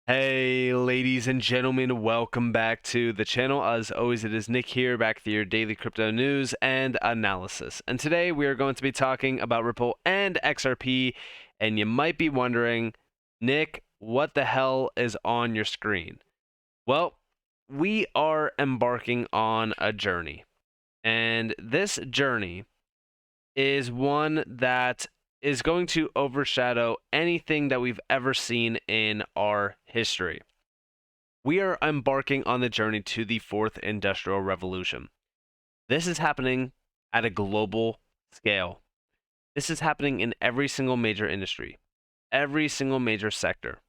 Hey, ladies and gentlemen, welcome back to the channel. As always, it is Nick here, back with your daily crypto news and analysis. And today we are going to be talking about Ripple and XRP. And you might be wondering, Nick, what the hell is on your screen? Well, we are embarking on a journey. And this journey is one that is going to overshadow anything that we've ever seen in our history. We are embarking on the journey to the fourth industrial revolution. This is happening at a global scale. This is happening in every single major industry, every single major sector.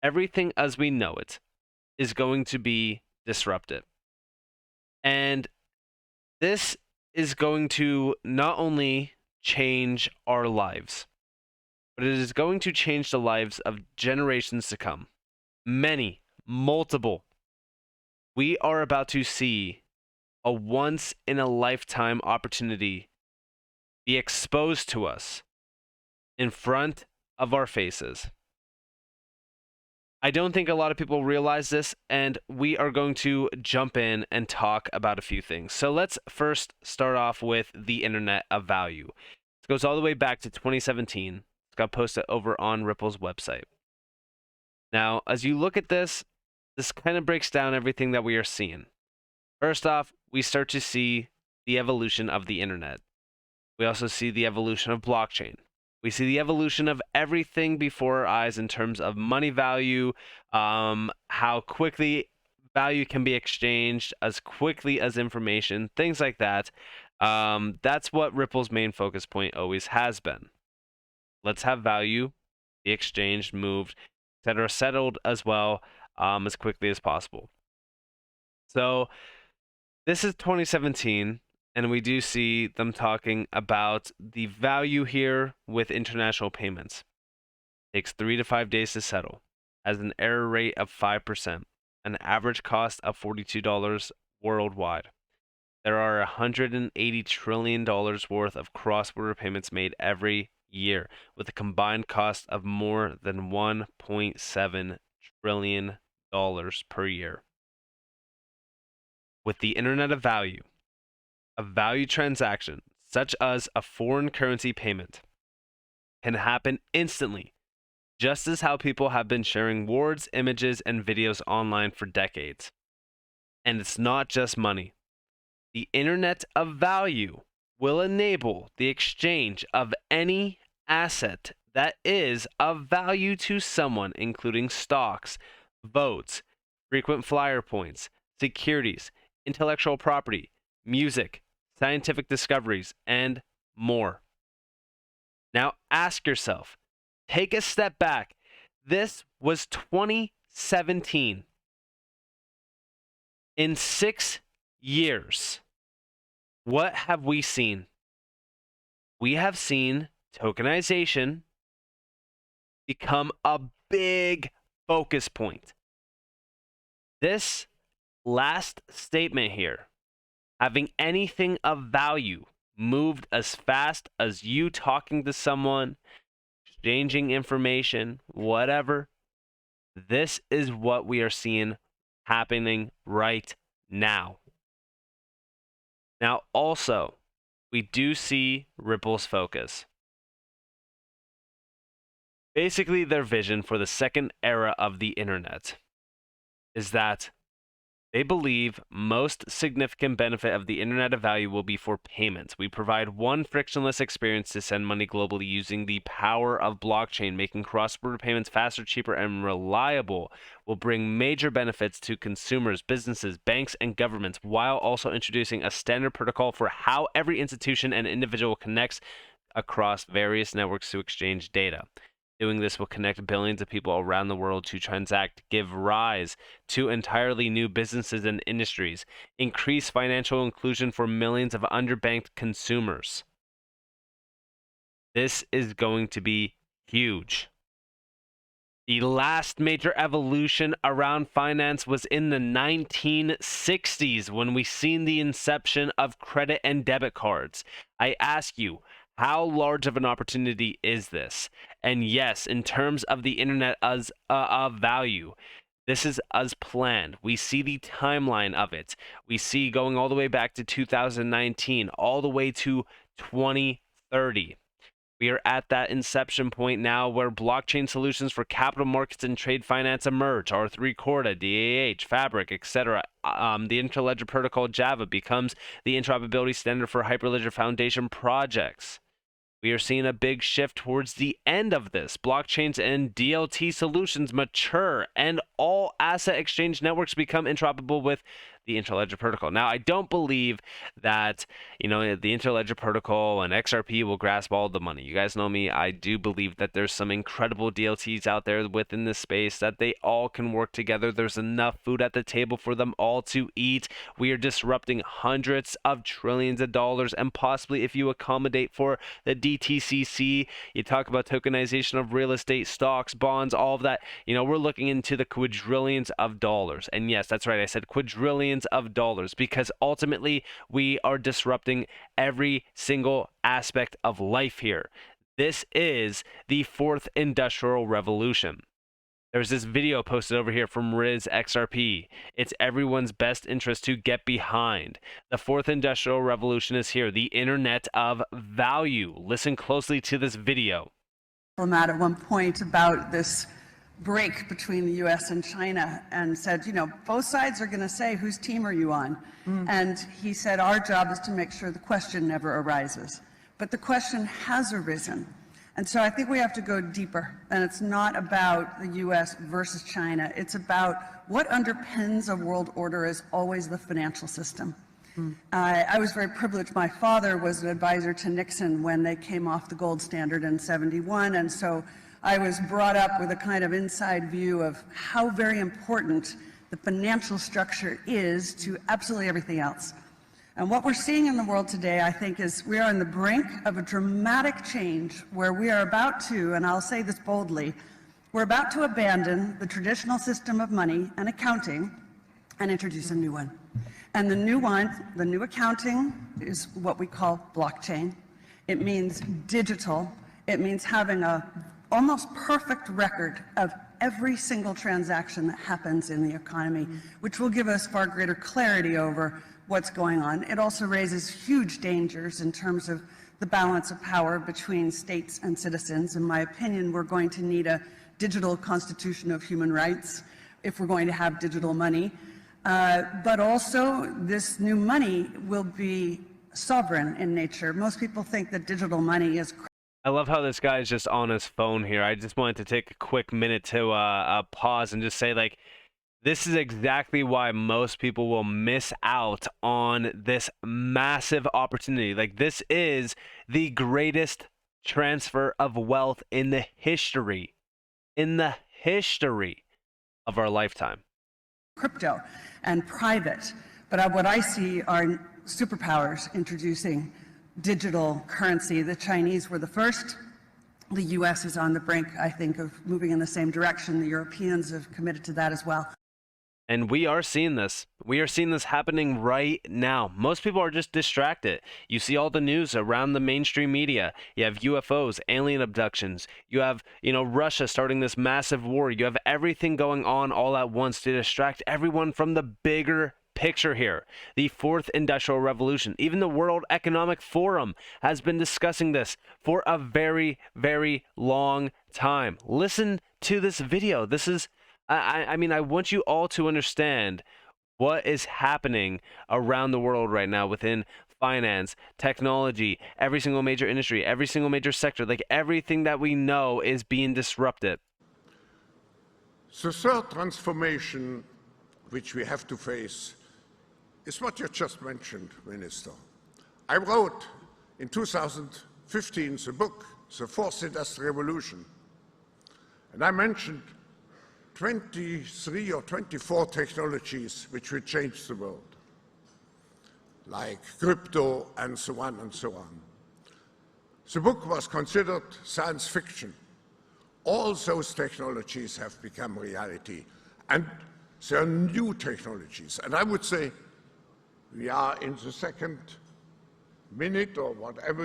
Everything as we know it is going to be disrupted. And this is going to not only change our lives, but it is going to change the lives of generations to come. Many, multiple. We are about to see a once in a lifetime opportunity be exposed to us in front of our faces. I don't think a lot of people realize this, and we are going to jump in and talk about a few things. So let's first start off with the Internet of Value. It goes all the way back to 2017. It's got posted over on Ripple's website. Now, as you look at this kind of breaks down everything that we are seeing. First off, we start to see the evolution of the internet. We also see the evolution of blockchain. We see the evolution of everything before our eyes in terms of money value, how quickly value can be exchanged, as quickly as information, things like that. That's what Ripple's main focus point always has been. Let's have value be exchanged, moved, etc., settled as well as quickly as possible. So this is 2017. And we do see them talking about the value here with international payments. It takes 3 to 5 days to settle, has an error rate of 5%, an average cost of $42 worldwide. There are $180 trillion worth of cross-border payments made every year, with a combined cost of more than $1.7 trillion per year. With the Internet of Value, a value transaction, such as a foreign currency payment, can happen instantly, just as how people have been sharing words, images, and videos online for decades. And it's not just money. The Internet of Value will enable the exchange of any asset that is of value to someone, including stocks, votes, frequent flyer points, securities, intellectual property, music, scientific discoveries, and more. Now ask yourself, take a step back. This was 2017. In 6 years, what have we seen? We have seen tokenization become a big focus point. This last statement here, having anything of value moved as fast as you talking to someone, exchanging information, whatever. This is what we are seeing happening right now. Now, also, we do see Ripple's focus. Basically, their vision for the second era of the internet is that they believe most significant benefit of the Internet of Value will be for payments. We provide one frictionless experience to send money globally using the power of blockchain, making cross-border payments faster, cheaper, and reliable will bring major benefits to consumers, businesses, banks, and governments, while also introducing a standard protocol for how every institution and individual connects across various networks to exchange data. Doing this will connect billions of people around the world to transact, give rise to entirely new businesses and industries, increase financial inclusion for millions of underbanked consumers. This is going to be huge. The last major evolution around finance was in the 1960s when we seen the inception of credit and debit cards. I ask you, how large of an opportunity is this? And yes, in terms of the internet as of value, this is as planned. We see the timeline of it. We see going all the way back to 2019, all the way to 2030. We are at that inception point now where blockchain solutions for capital markets and trade finance emerge. R3 Corda, DAH, Fabric, etc. The Interledger Protocol Java becomes the interoperability standard for Hyperledger Foundation projects. We are seeing a big shift towards the end of this. Blockchains and DLT solutions mature, and all asset exchange networks become interoperable with the Interledger Protocol. Now, I don't believe that, the Interledger Protocol and XRP will grasp all the money. You guys know me. I do believe that there's some incredible DLTs out there within this space that they all can work together. There's enough food at the table for them all to eat. We are disrupting hundreds of trillions of dollars, and possibly if you accommodate for the DTCC, you talk about tokenization of real estate, stocks, bonds, all of that, we're looking into the quadrillions of dollars. And yes, that's right, I said quadrillions of dollars, because ultimately we are disrupting every single aspect of life here. This is the fourth industrial revolution. There's this video posted over here from Riz XRP. It's everyone's best interest to get behind. The fourth industrial revolution is here, the internet of value. Listen closely to this video. At one point about this break between the US and China, and said, both sides are going to say, whose team are you on? And he said, our job is to make sure the question never arises. But the question has arisen. And so I think we have to go deeper. And it's not about the US versus China. It's about what underpins a world order is always the financial system. I was very privileged. My father was an advisor to Nixon when they came off the gold standard in '71. And so I was brought up with a kind of inside view of how very important the financial structure is to absolutely everything else. And what we're seeing in the world today, I think, is we are on the brink of a dramatic change where we are about to, and I'll say this boldly, we're about to abandon the traditional system of money and accounting and introduce a new one. And the new accounting is what we call blockchain. It means digital. It means having a almost perfect record of every single transaction that happens in the economy, which will give us far greater clarity over what's going on. It also raises huge dangers in terms of the balance of power between states and citizens. In my opinion, we're going to need a digital constitution of human rights if we're going to have digital money. But also, this new money will be sovereign in nature. Most people think that digital money is I love how this guy is just on his phone here. I just wanted to take a quick minute to pause and just say, this is exactly why most people will miss out on this massive opportunity. This is the greatest transfer of wealth in the history of our lifetime. Crypto and private, but what I see are superpowers introducing digital currency. The Chinese were the first. The US is on the brink, I think, of moving in the same direction. The Europeans have committed to that as well. And we are seeing this. We are seeing this happening right now. Most people are just distracted. You see all the news around the mainstream media. You have UFOs, alien abductions. You have, Russia starting this massive war. You have everything going on all at once to distract everyone from the bigger picture here. The fourth industrial revolution. Even the World Economic Forum has been discussing this for a very, very long time. Listen to this video. This is I want you all to understand what is happening around the world right now within finance, technology, every single major industry, every single major sector. Everything that we know is being disrupted. The third transformation which we have to face is what you just mentioned, Minister. I wrote in 2015 the book, The Fourth Industrial Revolution, and I mentioned 23 or 24 technologies which will change the world, like crypto and so on and so on. The book was considered science fiction. All those technologies have become reality, and there are new technologies. And I would say we are in the second minute, or whatever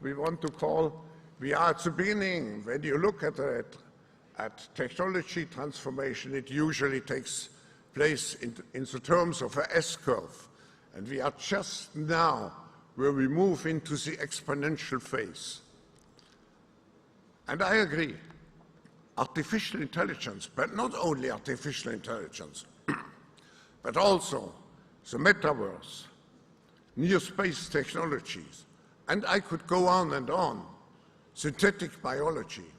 we want to call, we are at the beginning. When you look at it, at technology transformation, it usually takes place in the terms of an S-curve. And we are just now where we move into the exponential phase. And I agree, artificial intelligence, but not only artificial intelligence, but also the metaverse, near space technologies, and I could go on and on, synthetic biology.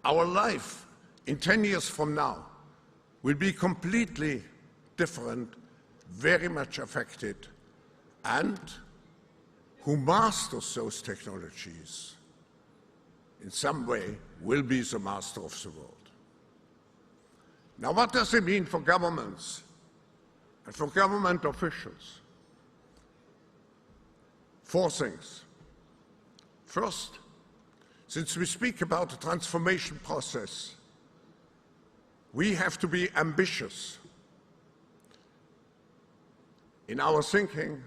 Our life in 10 years from now will be completely different, very much affected, and who masters those technologies in some way will be the master of the world. Now, what does it mean for governments and for government officials? 4 things. First, since we speak about a transformation process, we have to be ambitious in our thinking.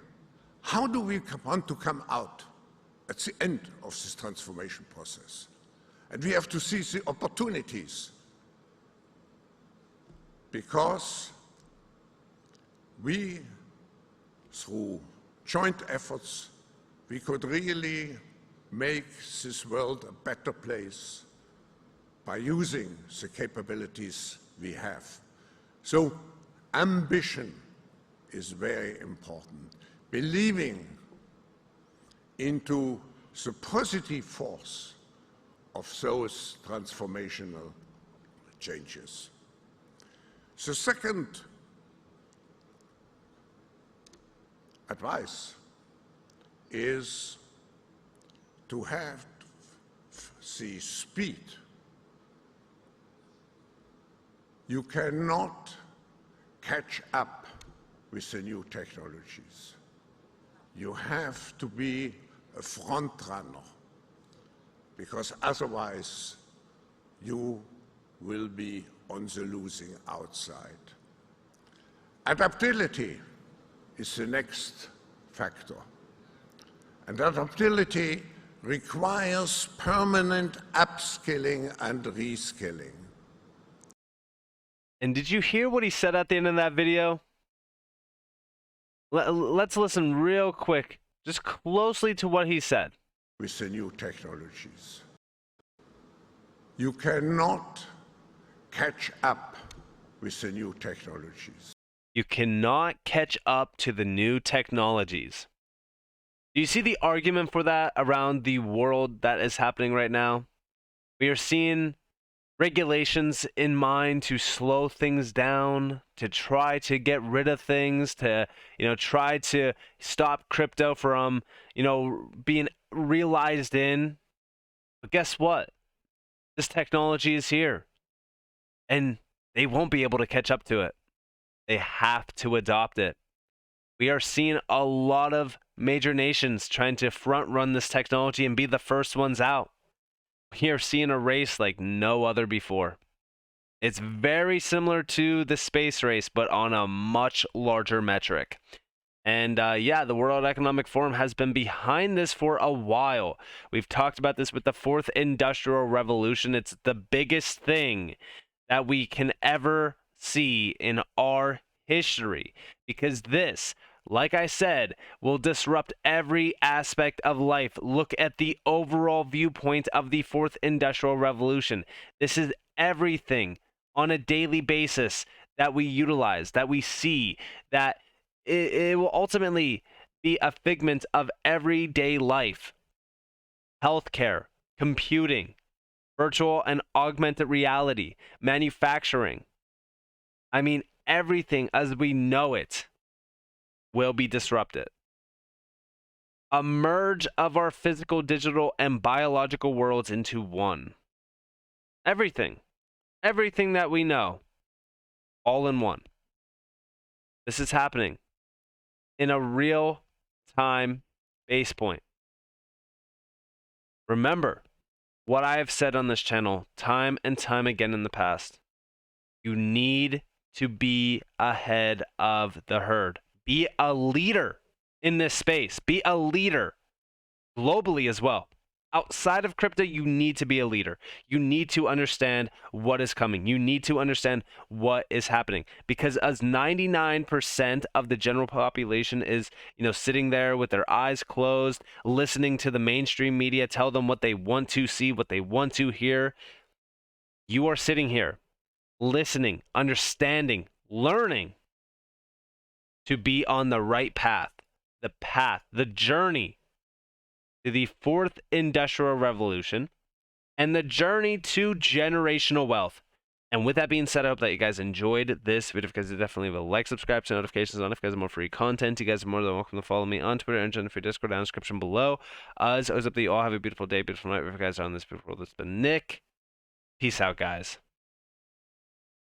How do we want to come out at the end of this transformation process? And we have to seize the opportunities, because we, through joint efforts, we could really make this world a better place by using the capabilities we have. So ambition is very important. Believing into the positive force of those transformational changes. The second advice is to have the speed. You cannot catch up with the new technologies. You have to be a front runner, because otherwise you will be on the losing outside. Adaptability is the next factor. And adaptability requires permanent upskilling and reskilling. And did you hear what he said at the end of that video? Let's listen real quick, just closely to what he said. With the new technologies, you cannot catch up with the new technologies. You cannot catch up to the new technologies. Do you see the argument for that around the world that is happening right now? We are seeing regulations in mind to slow things down, to try to get rid of things, to, try to stop crypto from, being realized in. But guess what? This technology is here, and they won't be able to catch up to it. They have to adopt it. We are seeing a lot of major nations trying to front run this technology and be the first ones out. We are seeing a race like no other before. It's very similar to the space race, but on a much larger metric. And the World Economic Forum has been behind this for a while. We've talked about this with the 4th Industrial Revolution. It's the biggest thing that we can ever see in our history, because this, like I said, will disrupt every aspect of life. Look at the overall viewpoint of the 4th Industrial Revolution. This is everything on a daily basis that we utilize, that we see, that it will ultimately be a figment of everyday life. Healthcare, computing, virtual and augmented reality, manufacturing. I mean, everything as we know it will be disrupted. A merge of our physical, digital, and biological worlds into one. Everything that we know, all in one. This is happening in a real-time base point. Remember what I have said on this channel time and time again in the past. You need to be ahead of the herd. Be a leader in this space. Be a leader globally as well. Outside of crypto, you need to be a leader. You need to understand what is coming. You need to understand what is happening, because as 99% of the general population is, sitting there with their eyes closed, listening to the mainstream media tell them what they want to see, what they want to hear. You are sitting here listening, understanding, learning to be on the right path, the journey to the fourth industrial revolution and the journey to generational wealth. And with that being said, I hope that you guys enjoyed this video. If you guys did, definitely leave a like, subscribe, to notifications on if you guys have more free content. You guys are more than welcome to follow me on Twitter and join the free Discord down in the description below. As always, hope that you all have a beautiful day, beautiful night. If you guys are on this beautiful world, it's been Nick. Peace out, guys.